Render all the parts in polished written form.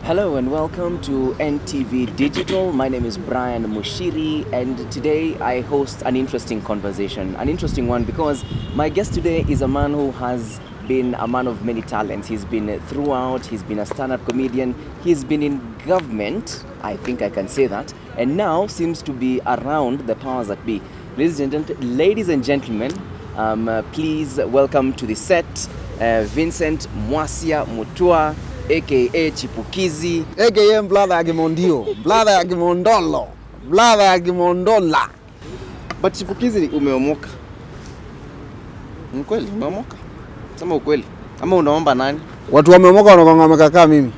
Hello and welcome to NTV Digital. My name is Brian Mushiri and today I host an interesting conversation. An interesting one because my guest today is a man who has been a man of many talents. He's been throughout, he's been a stand-up comedian, he's been in government, I think I can say that, and now seems to be around the powers that be. Ladies and gentlemen, please welcome to the set Vincent Mwasia Mutua, aka Chipukeezy, aka Bladha Agimondio, Bladha Agimondolo, Bladha Agimondola. But Chipukeezy umeomoka. Mkweli umeomoka? Sema ukweli. Ama unaomba nani? Watu wameomoka wanakuanga wamekaa mimi.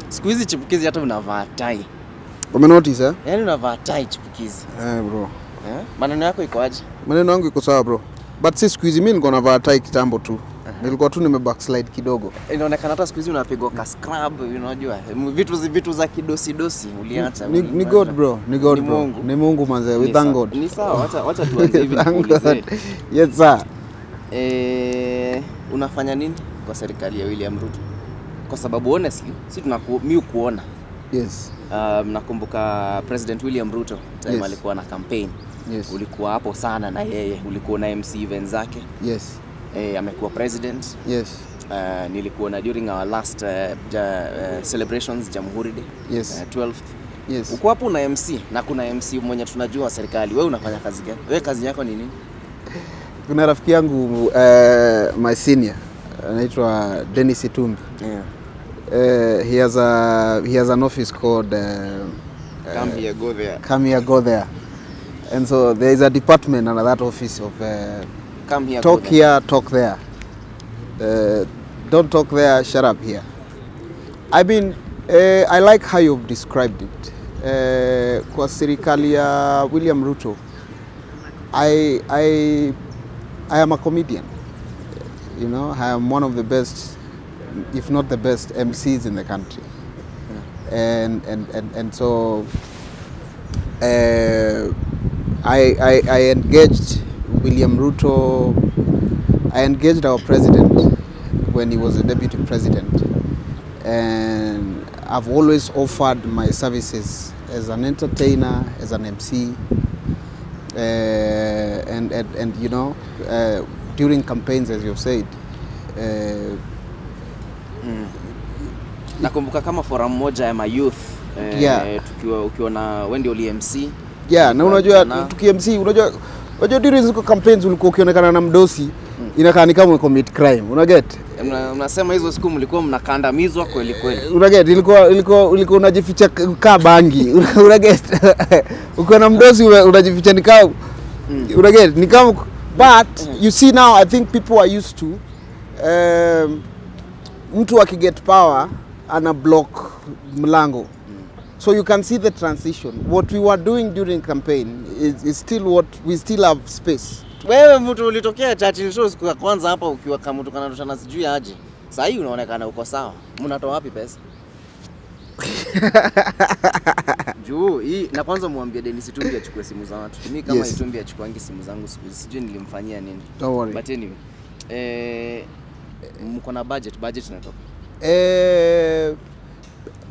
Siku hizi Chipukeezy hata unavaa tai. Umenotice eh? Yaani unavaa tai Chipukeezy. Bro. Maneno yako iko aje? Maneno yangu iko sawa bro. But si siku hizi mimi niko navaa tai kitambo tu. Nilikuwa tu backslide kidogo. Inaonekana hata siku hizi unapigwa ka scrub, unajua. Vitu za kidosi uliacha. Ni God bro, ni God bro. Ni Mungu manze, we thank God. Ni sawa, acha tuanze hivi nikuulize. Yes sir. Unafanya nini kwa serikali ya William Ruto? Kwa sababu honestly, mimi kuona. Yes. Nakumbuka President William Ruto time alikuwa na campaign. Yes. Ulikuwa hapo sana na yeye, ulikuwa na MC events zake. Yes. Amekuwa president. Yes. Nilikuwa na during our last celebrations Jamhuri Day. Yes. 12th. Yes. Uko hapo na MC na kuna MC mwenye tunajua serikali. Wewe unafanya kazi gani? Wewe kazi yako ni nini? Kuna rafiki yangu my senior anaitwa Dennis Itumbi. Yeah. He has an office called Come here, go there. Come here, go there. And so there is a department under that office of come here, talk here, talk there. Don't talk there, shut up here. I mean, I like how you've described it. Kwa serikali ya William Ruto, I am a comedian. You know, I am one of the best, if not the best, MCs in the country. Yeah. And so I engaged William Ruto. I engaged our president when he was a deputy president, and I've always offered my services as an entertainer, as an MC, and you know, during campaigns, as you've said. Nakumbuka kama forum moja ya youth ukiwa na Wendy Oli MC. Yeah, na unajua tuki-MC, unajua during ziko campaigns ulikuwa ukionekana na mdosi, inakaa ni kama commit crime, unaget? Unasema hizo siku mlikuwa mnakandamizwa kweli kweli. Unaget, ilikuwa unajificha ka bangi, unaget? Uko na mdosi unajificha nikao. Unaget, ni kama but you see now I think people are used to mtu akiget power ana block mlango. So you can see the transition. What we were doing during campaign is still what we still have space. Wewe mtu ulitokea Churchill show siku ya kwanza hapa ukiwa kama mtu kanatoshana sijui aje. Sasa hii unaonekana uko sawa. Mnatoa wapi pesa? Juu hii na kwanza muambie Dennis Itumbi achukue simu za watu. Mimi kama Itumbi achukuangi simu zangu siku hizi. Sijui nilimfanyia nini. Don't worry. But anyway, mko na budget inatoka.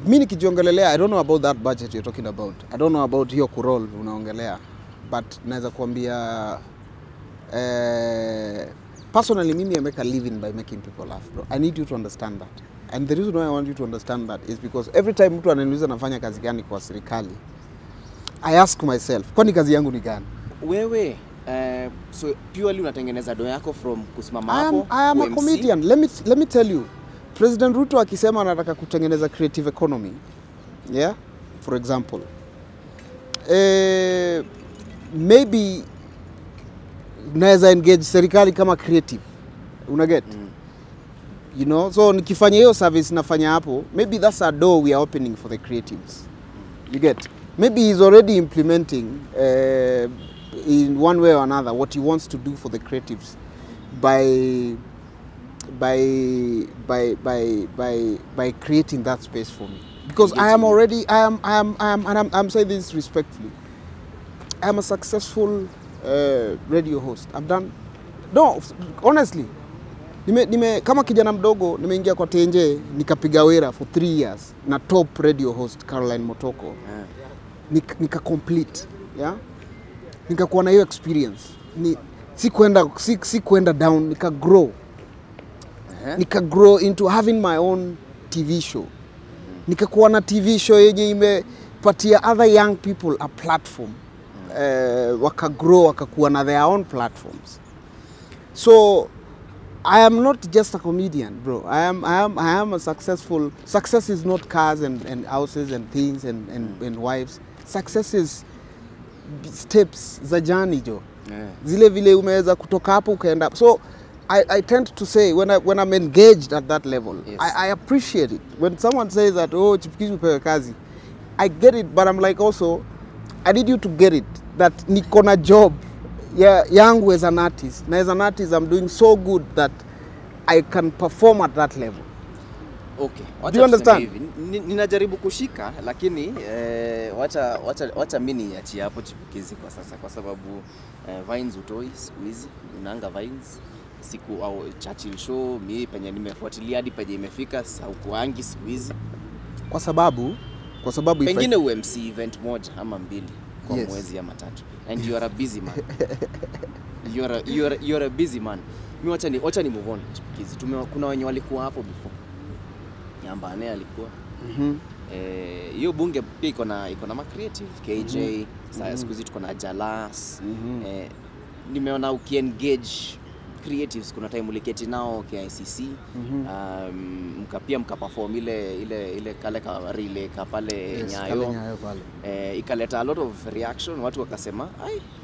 Mimi nikijiongelelea, I don't know about that budget you're talking about. I don't know about hiyo kurol unaongelea. But naweza kuambia personally mimi I make a living by making people laugh, bro. I need you to understand that. And the reason why I want you to understand that is because every time mtu ananiuliza nafanya kazi gani kwa serikali, I ask myself, kwani kazi yangu ni gani? Wewe so purely unatengeneza do yako from kusimama hapo? I am a comedian. Let me tell you. President Ruto akisema anataka kutengeneza creative economy, yeah, for example, maybe naweza engage serikali kama creative, unaget? You know, so nikifanya hiyo service nafanya hapo, maybe that's a door we are opening for the creatives. You get? Maybe he's already implementing in one way or another what he wants to do for the creatives by creating that space for me, because I'm saying this respectfully, I'm a successful radio host. I've done, no, honestly, Kama kijana mdogo nimeingia kwa Tenje nikapiga wera for 3 years na top radio host Caroline Motoko. Nika complete, yeah? Nikakuwa na hiyo experience. Si kwenda down, nika grow. Nika grow into having my own TV show. Nikakuwa na TV show yenye imepatia other young people a platform. Waka grow, wakakuwa na their own platforms. So I am not just a comedian, bro. I am a successful. Success is not cars and houses and things and wives. Success is steps za journey, jo. Zile vile umeweza kutoka hapo ukaenda. So I tend to say when I'm engaged at that level, yes. I appreciate it. When someone says that, oh, Chipukeezy upewe kazi, I get it, but I'm like also, I need you to get it that niko na job yangu as an artist. Na as an artist, I'm doing so good that I can perform at that level. Okay. Do you understand? Ninajaribu kushika, lakini wacha mimi niachie hapo Chipukeezy kwa sasa, kwa sababu Vines utoi siku hizi, unaanga Vines siku au Churchill show mimi penye nimefuatilia hadi penye imefika saukuangi siku hizi, kwa sababu pengine UMC event moja ama mbili kwa mwezi ama tatu, and you are a busy man. you are a busy man. Mimi wacha ni move on Chipukeezy. Kuna wenye walikuwa hapo before. Nyambane alikuwa. Hiyo bunge pia iko na ma creative KJ, sasa siku hizi tuko na Jalas. Nimeona ukiengage creatives, kuna time uliketi nao KICC, mkaperform ile kale ka relay ka pale Nyayo pale. Ikaleta a lot of reaction, watu wakasema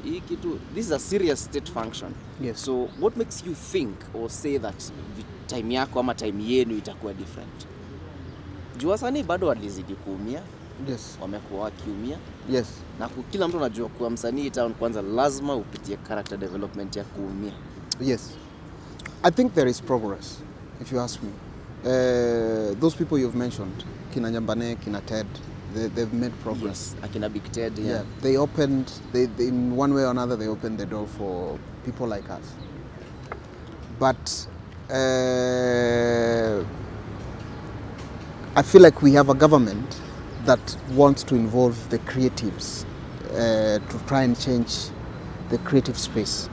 hii kitu, this is a serious state function. Yes. So what makes you think or say that time yako ama time yenu itakuwa different? Jua sani bado walizidi kuumia. Yes. Wamekuwa wakiumia. Yes. Na kila mtu anajua kuwa msanii town kwanza lazima upitie character development ya kuumia. Yes. I think there is progress, if you ask me. Those people you've mentioned, Kina Nyambane, Kina Ted, they've made progress. Yes. Akina Big Ted, yeah. They opened, in one way or another, they opened the door for people like us. But I feel like we have a government that wants to involve the creatives to try and change the creative space.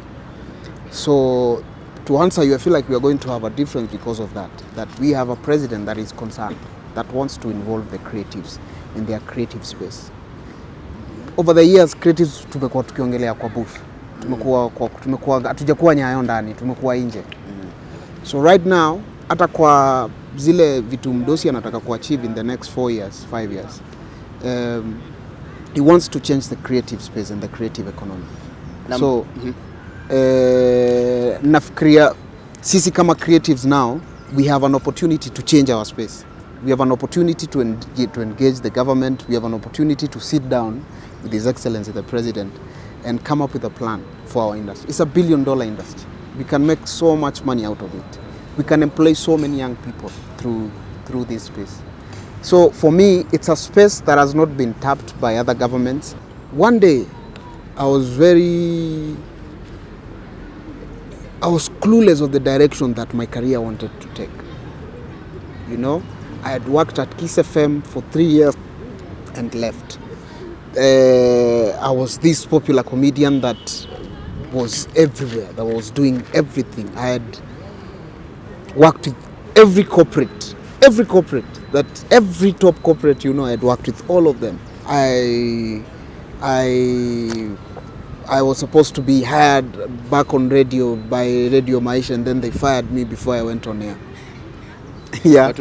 So to answer you, I feel like we are going to have a difference because of that. That we have a president that is concerned, that wants to involve the creatives in their creative space. Over the years, creatives tumekuwa tukiongelea kwa bush. Tumekuwa hatujakuwa Nyayo ndani, tumekuwa nje. So right now, hata kwa zile vitu Mdosi anataka kuachieve in the next 4 years, 5 years, he wants to change the creative space and the creative economy. So nafikiria sisi kama creatives now, we have an opportunity to change our space. We have an opportunity to engage the government. We have an opportunity to sit down with His Excellency the President and come up with a plan for our industry. It's $1 billion industry. We can make so much money out of it. We can employ so many young people through this space. So for me, it's a space that has not been tapped by other governments. One day, I was clueless of the direction that my career wanted to take. You know, I had worked at Kiss FM for 3 years and left. I was this popular comedian that was everywhere, that was doing everything. I had worked with every corporate, that every top corporate, you know, I had worked with all of them. I was supposed to be hired back on radio by Radio Maisha, and then they fired me before I went on air. Yeah.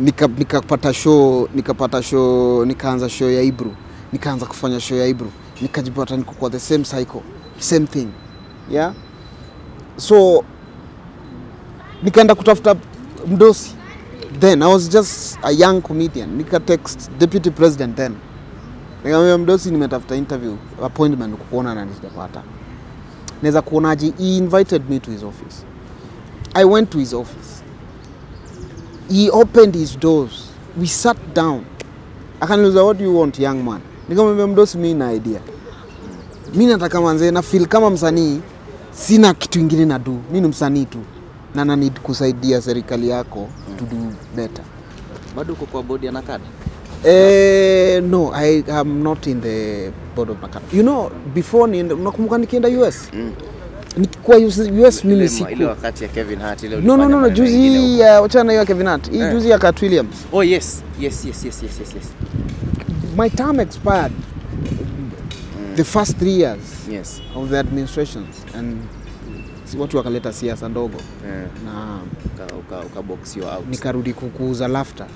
Nikapata show, nikaanza show ya Ibru. Nikaanza kufanya show ya Ibru. Nikajipata niko kwa the same cycle, same thing. Yeah. So nikaenda kutafuta Mdosi. Then I was just a young comedian. Nika text deputy president then. Nikamwambia Mdosi, nimetafuta interview appointment kukuona na nisijapata. Naweza kuonaje? He invited me to his office. I went to his office. He opened his doors. We sat down. Akaniuliza, what do you want, young man? Nikamwambia Mdosi, mimi na idea. Mimi nataka manze na feel kama msanii sina kitu kingine na do. Mimi ni msanii tu. Na need kusaidia serikali yako to do better. Bado uko kwa board ya Nakada? No, I am not in the board of Nakada. You know, before unakumbuka nikienda US? Nikikuwa US mimi siku. Ile wakati ya Kevin Hart ile ulifanya. No, juzi ya wachana hiyo Kevin Hart. Hii juzi ya Cat Williams. Oh yes. My term expired. The first 3 years of the administrations, and watu wakaleta siasa ndogo na ukabox you out. Nikarudi kukuuza laughter.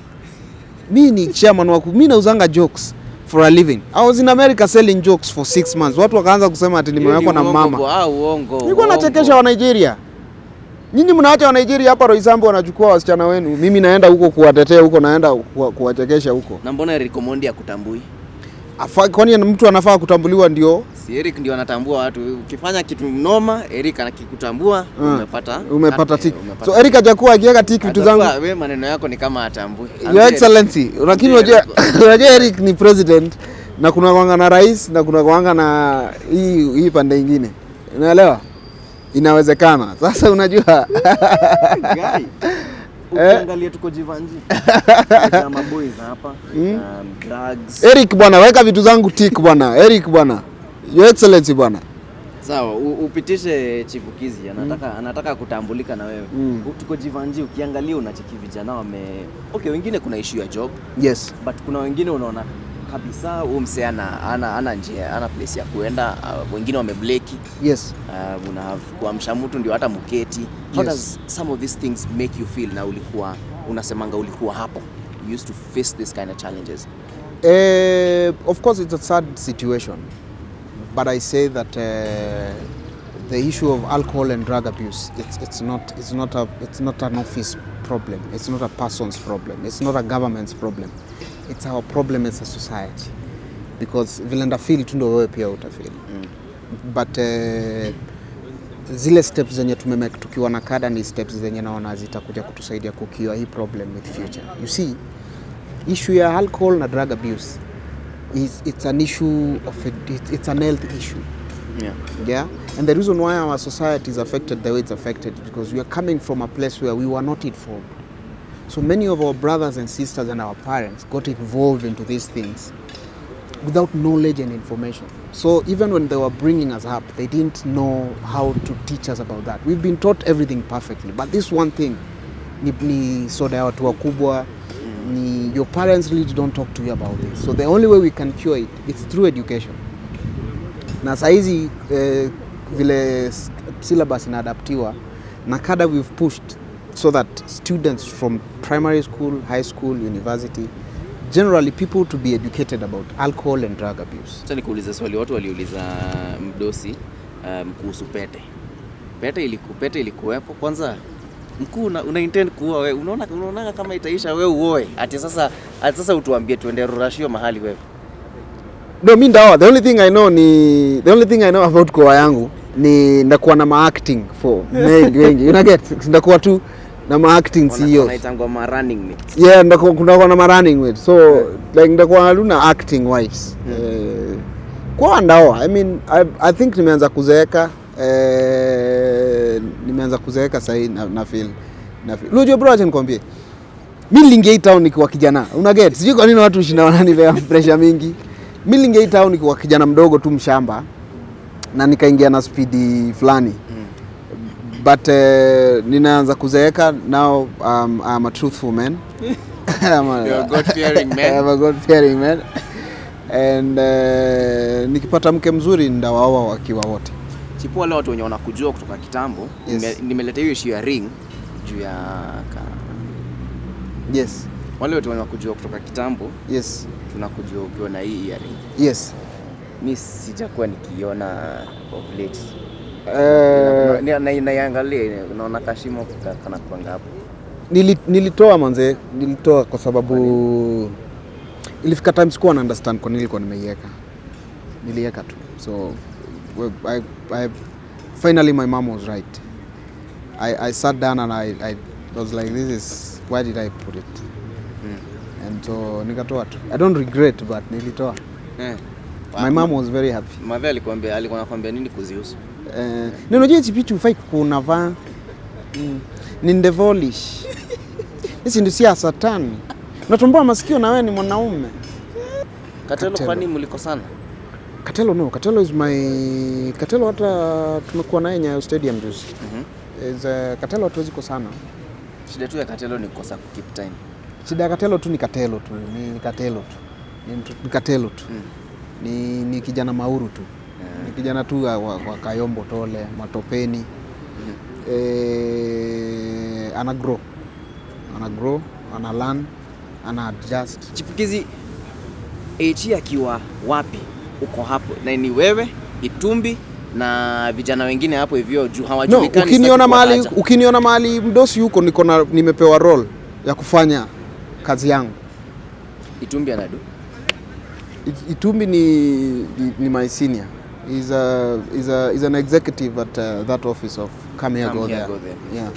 Mimi ni chairman wa mimi nauzanga jokes for a living. I was in America selling jokes for 6 months. Watu wakaanza kusema ati nimewekwa na mama. Uongo. Nilikuwa nachekesha wa Nigeria. Nyinyi mnaacha wa Nigeria hapa Roysambu wanachukua wasichana wenu. Mimi naenda huko kuwatetea huko, naenda kuwachekesha huko. Na mbona Eric Omondi akutambui? Kwani mtu anafaa kutambuliwa ndio? Si Eric ndio anatambua watu. Ukifanya kitu noma, Eric anakikutambua, umepata tick. So Eric hajakuwa akiweka tick vitu zangu. Wewe maneno yako ni kama atambui. Your Excellency, lakini unajua Eric ni president na kuna kwanga na rais na kuna kwanga na hii pande nyingine. Unaelewa? Inawezekana. Sasa unajua guy. Ukiangalia tuko Jivanji. Kama boys hapa. Drugs. Eric bwana, weka vitu zangu tick bwana. Eric bwana. Your Excellency bwana. Sawa, upitishe Chipukeezy, anataka kutambulika na wewe. Tuko Jivanji, ukiangalia unacheki vijana wengine kuna issue ya job. Yes. But kuna wengine unaona kabisa umse ana njia, ana place ya kuenda, wengine wamebleki. Yes. Kuamsha mtu ndio hata muketi. How does some of these things make you feel na unasemanga ulikuwa hapo? You used to face this kind of challenges. Of course it's a sad situation. But I say that the issue of alcohol and drug abuse, it's not an office problem. It's not a person's problem. It's not a government's problem. It's our problem as a society. Because vile ndafeel tu ndio wewe pia utafeel. But zile steps zenye tumemake tukiwa na kada ni steps zenye naona zitakuja kutusaidia kukiwa hii problem with future. You see, issue ya alcohol na drug abuse it's an issue of it's an health issue. Yeah. And the reason why our society is affected the way it's affected is because we are coming from a place where we were not informed. So many of our brothers and sisters and our parents got involved into these things without knowledge and information. So even when they were bringing us up, they didn't know how to teach us about that. We've been taught everything perfectly, but this one thing, ni soda ya watu wakubwa, your parents really don't talk to you about this. So the only way we can cure it is through education. Na saizi vile syllabus inaadaptiwa, Nakada we've pushed so that students from primary school, high school, university, generally people to be educated about alcohol and drug abuse. Acha nikuulize swali, watu waliuliza mdosi kuhusu pete. Pete ilikuwepo kwanza. Mkuu una intend kuoa wewe, unaona kama itaisha wewe uoe. Ati sasa utuambie tuende rurashio mahali wewe. No, mimi ndaoa. The only thing I know about kuoa yangu ni ndakuwa na acting for wengi. You get? Ndakuwa tu na acting CEO. Unaitangwa ma running mate. Yeah, ndakuwa na running mate. So like ndakuwa na acting wives. Kwa ndaoa. I mean I think nimeanza kuzeeka. Nimeanza kuzeeka sasa na feel. Unajua bro, acha nikwambie. Mimi niliingia town nikiwa kijana. Una get? Sijui kwa nini watu wananipea pressure mingi. Mimi niliingia town nikiwa kijana mdogo tu mshamba na nikaingia na speed fulani. But ninaanza kuzeeka now. I'm a truthful man. You're a God-fearing man. I'm a God-fearing man. And nikipata mke mzuri ndawaoa wakiwa wote. Chipu, wale watu wenye wanakujua kutoka kitambo, nimeleta hiyo issue ya ring juu ya Yes. Wale watu wenye wanakujua kutoka kitambo, yes, tunakujua ukiwa na hii earring. Yes. Mimi sijakuwa nikiona of late. Naiangalia unaona kashimo kana kwanga hapo. Nilitoa manze, nilitoa kwa sababu ilifika time sikuwa na understand kwa nini nilikuwa nimeiweka. Niliweka tu. So I finally my mom was right. I sat down and I was like, this is, why did I put it? And so nikatoa tu. I don't regret, but nilitoa. My mom was very happy. Mother alikuwa anakuambia nini kuzihusu? Unajua hizi vitu hufai kunavaa. Ni devilish. Hizi ndio sia satani. Unatombua masikio na wewe ni mwanaume. Katelo kwani mlikosana? Katelo no, Katelo is my Katelo hata tumekuwa naye Nyayo Stadium juzi. Katelo hatuwezi kosana. Shida tu ya Katelo ni kukosa keep time. Shida ya Katelo tu ni Katelo tu, ni Katelo tu. Ni Katelo tu. Ni kijana mauru tu. Ni kijana tu wa Kayombo Tole, Matopeni. Ana grow, ana learn, ana adjust. Chipukeezy H akiwa wapi? Uko hapo. Na ni wewe, Itumbi na vijana wengine hapo hivyo juu hawajulikani. No, ukiniona mahali mdosi huko nimepewa role ya kufanya kazi yangu. Itumbi anadu. Itumbi ni my senior. He's an executive at that office of Come Here Go There. Yeah.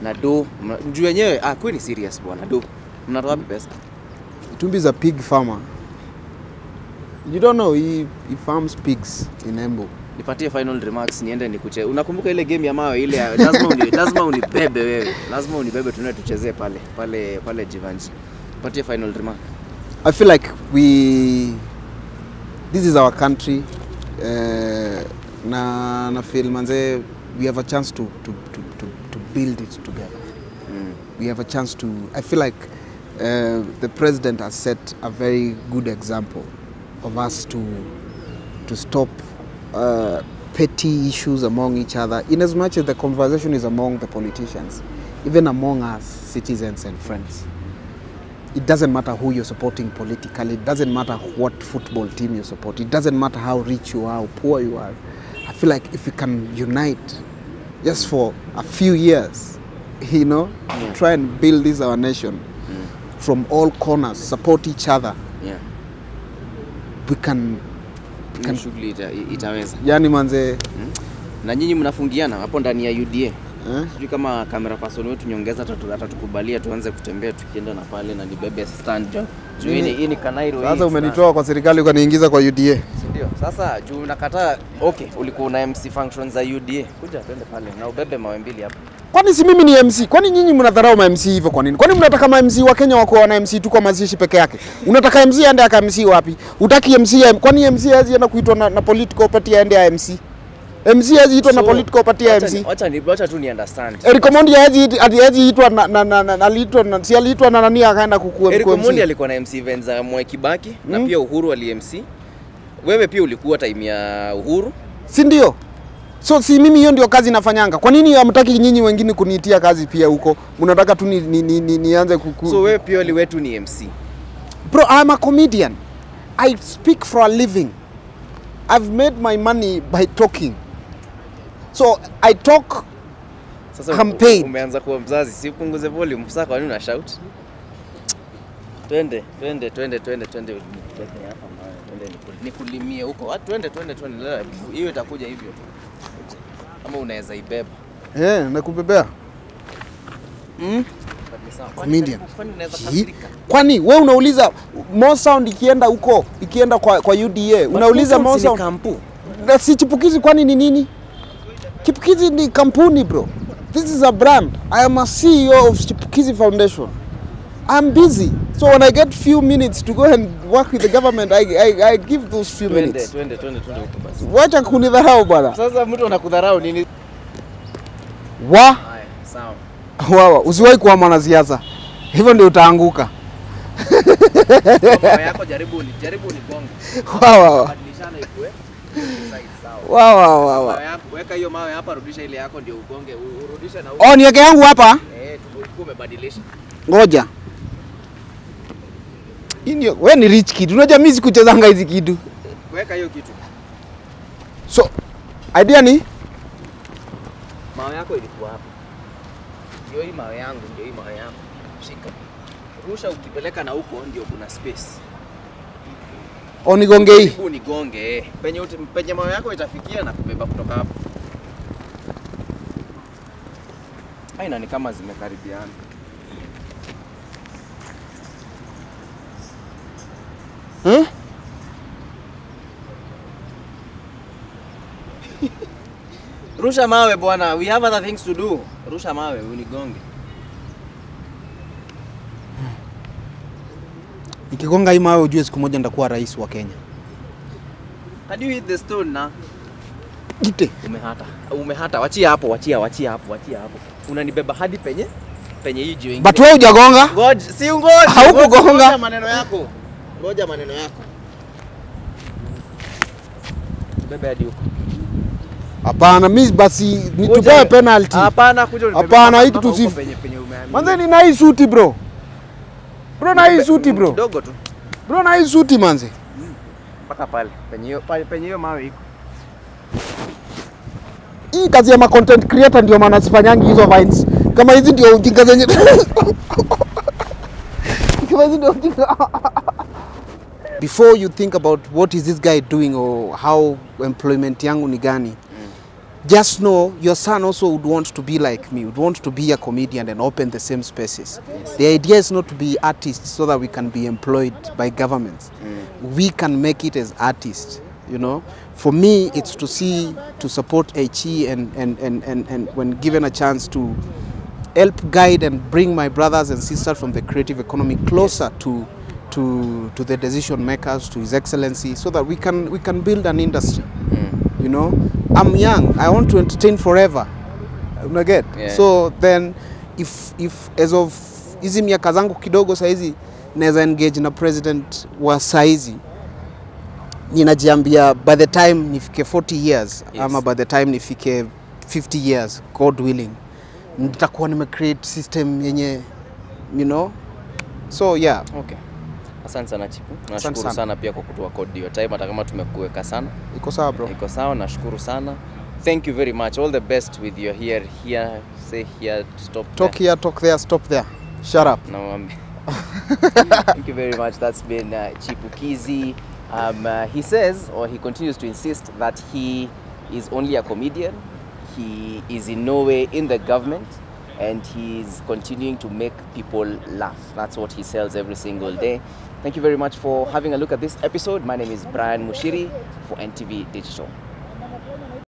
Na do juu wenyewe kwani serious bwana do. Mnatoa wapi pesa? Itumbi is a pig farmer. You don't know he farms pigs in Embu. Nipatie final remarks niende nikuche. Unakumbuka ile game ya mawe ile lazima unibebe wewe. Lazima unibebe tuchezee pale Jivanji. Nipatie final remark. I feel like this is our country. Na feel manze we have a chance to build it together. We have a chance to I feel like the president has set a very good example of us to stop petty issues among each other, in as much as the conversation is among the politicians, even among us citizens and friends. It doesn't matter who you're supporting politically, it doesn't matter what football team you support, it doesn't matter how rich you are, how poor you are. I feel like if we can unite just for a few years, try and build this our nation from all corners, support each other. Yeah. We can shughuli itaweza. Yani manze na nyinyi mnafungiana hapo ndani ya UDA. Sijui kama camera person wetu nyongeza atatukubalia tuanze kutembea tukienda na pale na nibebe stand job. Juu hii ni Kanairo hii. Sasa umenitoa kwa serikali ukaniingiza kwa UDA. Ndio. Sasa juu nakataa ulikuwa na MC functions za UDA. Kuja twende pale na ubebe mawe mbili hapa. Kwani si mimi ni MC? Kwani nyinyi mnadharau ma MC hivyo kwa nini? Kwani mnataka ma MC wa Kenya wako na MC tu kwa mazishi peke yake? Unataka MC aende aka MC wapi? Utaki MC kwani MC hazienda kuitwa na political party aende ya MC? MC haziitwa na political party ya MC. Wacha tu ni understand. Eric Omondi haziitwa aliitwa na nani akaenda kukua MC. Eric Omondi alikuwa na MC events za Mwai Kibaki na pia Uhuru ali MC. Wewe pia ulikuwa time ya Uhuru? Si ndio? So si mimi hiyo ndio kazi nafanyanga. Kwa nini hamtaki nyinyi wengine kuniitia kazi pia huko? Mnataka tu nianze So wewe pia wetu ni MC. Bro, I'm a comedian. I speak for a living. I've made my money by talking. So I talk. Sasa campaign. Umeanza kuwa mzazi, si upunguze volume. Sasa kwa nini una shout? Twende. Nikulimie huko. Twende. Hiyo itakuja hivyo. Ama unaweza ibeba. Nakubebea. Comedian. Kwani wewe unauliza more sound ikienda kwa UDA. Unauliza more sound kampu. Na si Chipukeezy kwani ni nini? Chipukeezy ni kampuni bro. This is a brand. I am a CEO of Chipukeezy Foundation. I'm busy. So when I get few minutes to go and work with the government, I give those few minutes. Twende huko basi. Wacha kunidharau bwana. Sasa mtu anakudharau nini? Haya, sawa. Usiwahi kuwa mwanasiasa. Hivyo ndio utaanguka. Mama yako jaribu nigonge. Badilishana ikue. Sawa. Weka hiyo mawe hapa, rudisha ile yako ndio ugonge, urudisha na huko. Niweke yangu hapa? Umebadilisha. Ngoja. Wewe ni rich kid. Unajua mimi sikuchezanga hizi kitu. Weka hiyo kitu. So, idea ni mawe yako ilikuwa hapa. Ndio hii mawe yangu, Shika. Rusha ukipeleka na huko ndio kuna space. Nigonge hii. Unigonge. Penye mawe yako itafikia na kubeba kutoka hapo. Aina ni kama zimekaribiana. Rusha mawe bwana. We have other things to do. Rusha mawe unigonge. Nikigonga hii mawe ujue siku moja nitakuwa rais wa Kenya. How do you hit the stone na? Gite. Umehata. Wachia hapo. Unanibeba hadi penye hii jiwe ingine. But wewe hujagonga? Ngoja, si ungoje. Haukugonga. Ngoja maneno yako. Bebe hadi huko. Hapana, mimi basi nitupewe penalty. Hapana, kuja unibebe. Hapana, hiki tusifu. Manze ni na hii suti bro. Bro na hii suti bro. Kidogo tu. Bro na hii suti manze. Paka pale. Penye hiyo mawe iko. Hii kazi ya content creator ndio maana sifanyangi hizo vines. Kama hizi ndio ujinga zenye. Kama hizi ndio ujinga. Before you think about what is this guy doing or how employment yangu ni gani, just know your son also would want to be like me, would want to be a comedian and open the same spaces. Yes. The idea is not to be artists so that we can be employed by governments. We can make it as artists, you know. For me, it's to support HE and when given a chance to help guide and bring my brothers and sisters from the creative economy closer to the decision makers, to His Excellency, so that we can build an industry. You know, I'm young. I want to entertain forever. Unaget? Yeah. So then, if as of hizi miaka zangu kidogo saizi naweza engage na president wa saizi, ninajiambia by the time nifike 40 years, yes, ama by the time nifike 50 years, God willing, nitakuwa nimecreate system yenye, you know. So yeah. Okay. Asante sana Chipu. Nashukuru sana pia kwa kutoa code your time hata kama tumekuweka sana. Iko sawa bro. Iko sawa, nashukuru sana. Thank you very much. All the best with your here, say here, stop talk there. Here, talk there, stop there. Shut up. No, thank you very much. That's been Chipukeezy. He says, or he continues to insist, that he is only a comedian. He is in no way in the government, and he's continuing to make people laugh. That's what he sells every single day. Thank you very much for having a look at this episode. My name is Brian Mushiri for NTV Digital.